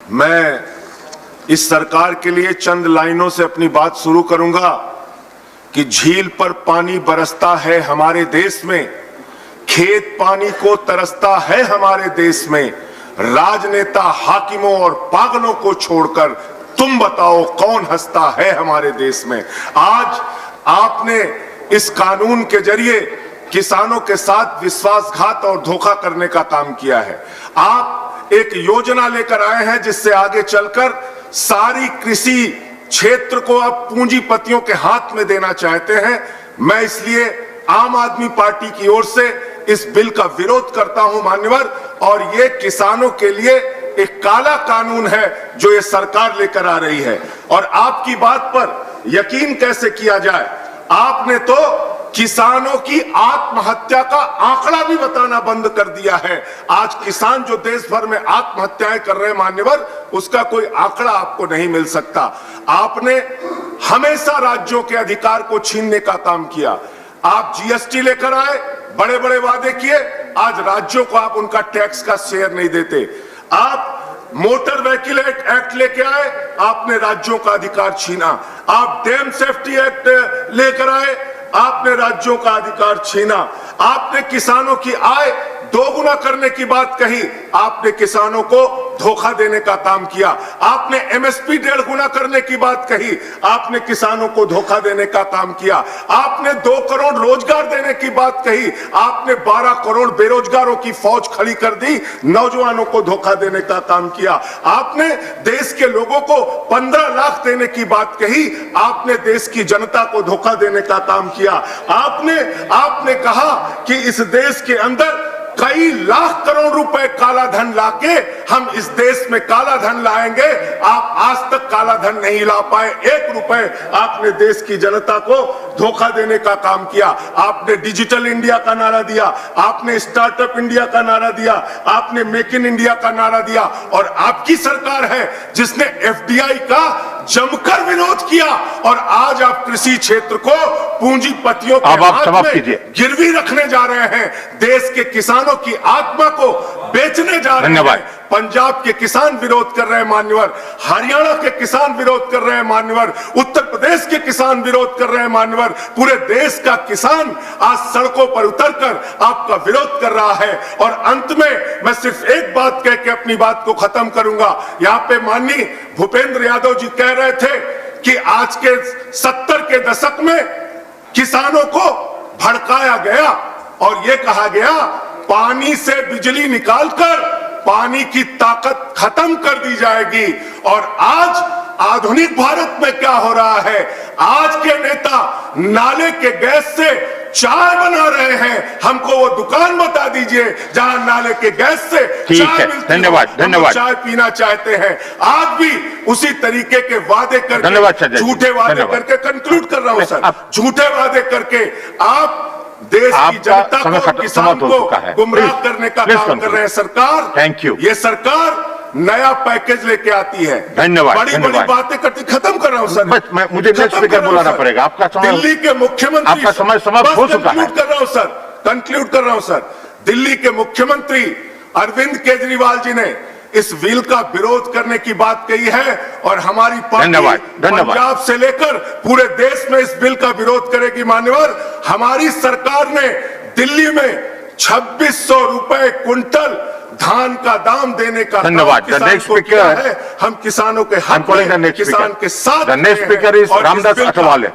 मैं इस सरकार के लिए चंद लाइनों से अपनी बात शुरू करूंगा कि झील पर पानी बरसता है हमारे देश में, खेत पानी को तरसता है हमारे देश में, राजनेता हाकिमों और पागलों को छोड़कर तुम बताओ कौन हंसता है हमारे देश में। आज आपने इस कानून के जरिए किसानों के साथ विश्वासघात और धोखा करने का काम किया है। आप एक योजना लेकर आए हैं जिससे आगे चलकर सारी कृषि क्षेत्र को अब पूंजीपतियों के हाथ में देना चाहते हैं। मैं इसलिए आम आदमी पार्टी की ओर से इस बिल का विरोध करता हूं मान्यवर, और ये किसानों के लिए एक काला कानून है जो ये सरकार लेकर आ रही है। और आपकी बात पर यकीन कैसे किया जाए, आपने तो किसानों की आत्महत्या का आंकड़ा भी बताना बंद कर दिया है। आज किसान जो देश भर में आत्महत्याएं कर रहे हैं मान्यवर, उसका कोई आंकड़ा आपको नहीं मिल सकता। आपने हमेशा राज्यों के अधिकार को छीनने का काम किया। आप जीएसटी लेकर आए, बड़े बड़े वादे किए, आज राज्यों को आप उनका टैक्स का शेयर नहीं देते। आप मोटर व्हीकल एक्ट लेके आए, आपने राज्यों का अधिकार छीना। आप डैम सेफ्टी एक्ट लेकर आए, आपने राज्यों का अधिकार छीना। आपने किसानों की आय दोगुना करने की बात कही, आपने किसानों को धोखा देने का काम किया। आपने एमएसपी 1.5 गुना करने की बात कही, आपने किसानों को धोखा देने का काम किया। आपने 2 करोड़ रोजगार देने की बात कही, आपने 12 करोड़ बेरोजगारों की फौज खड़ी कर दी, नौजवानों को धोखा देने का काम किया। आपने देश के लोगों को 15 लाख देने की बात कही, आपने देश की जनता को धोखा देने का काम किया। आपने कहा कि इस देश के अंदर कई लाख करोड़ रुपए काला धन लाके हम इस देश में काला धन लाएंगे। आप आज तक काला धन नहीं ला पाए, 1 रुपए आपने देश की जनता को धोखा देने का काम किया। आपने डिजिटल इंडिया का नारा दिया, आपने स्टार्टअप इंडिया का नारा दिया, आपने मेक इन इंडिया का नारा दिया, और आपकी सरकार है जिसने एफडीआई का जमकर विरोध किया। और आज आप कृषि क्षेत्र को पूंजीपतियों के हाथ में गिरवी रखने जा रहे हैं, देश के किसानों की आत्मा को बेचने जा रहे हैं। पंजाब के किसान विरोध कर रहे हैं मान्यवर, हरियाणा के किसान विरोध कर रहे हैं मान्यवर, उत्तर प्रदेश के किसान विरोध कर रहे हैं मान्यवर। पूरे देश का किसान आज सड़कों पर उतरकर आपका विरोध कर रहा है। और अंत में मैं सिर्फ एक बात कह के अपनी बात को खत्म करूंगा। यहाँ पे माननीय भूपेंद्र यादव जी कह रहे थे कि आज के 70 के दशक में किसानों को भड़काया गया और ये कहा गया पानी से बिजली निकालकर पानी की ताकत खत्म कर दी जाएगी। और आज आधुनिक भारत में क्या हो रहा है, आज के नेता नाले के गैस से चाय बना रहे हैं। हमको वो दुकान बता दीजिए जहां नाले के गैस से चाय मिलती है। धन्यवाद। चाय पीना चाहते हैं। आज भी उसी तरीके के वादे करके, झूठे वादे करके, कंक्लूड कर रहा हूं सर, झूठे वादे करके आप देश की जनता को, किसान को गुमराह करने का काम कर रहे हैं। सरकार, थैंक यू। ये सरकार नया पैकेज लेके आती है, धन्यवाद, बड़ी बड़ी बातें करती। खत्म कर रहा हूं सर, मुझे नेक्स्ट स्पीकर बुलाना पड़ेगा। आपका समय, दिल्ली के मुख्यमंत्री, आपका समय समाप्त हो चुका है। कंक्लूड कर रहा हूं सर। दिल्ली के मुख्यमंत्री अरविंद केजरीवाल जी ने इस बिल का विरोध करने की बात कही है, और हमारी पार्टी पंजाब से लेकर पूरे देश में इस बिल का विरोध करेगी मान्यवर। हमारी सरकार ने दिल्ली में 2600 रुपए क्विंटल धान का दाम देने का धन्यवाद। नेक्स्ट स्पीकर है, हम किसानों के हक में, किसान के साथ। Next speaker is Ramdas Athawale.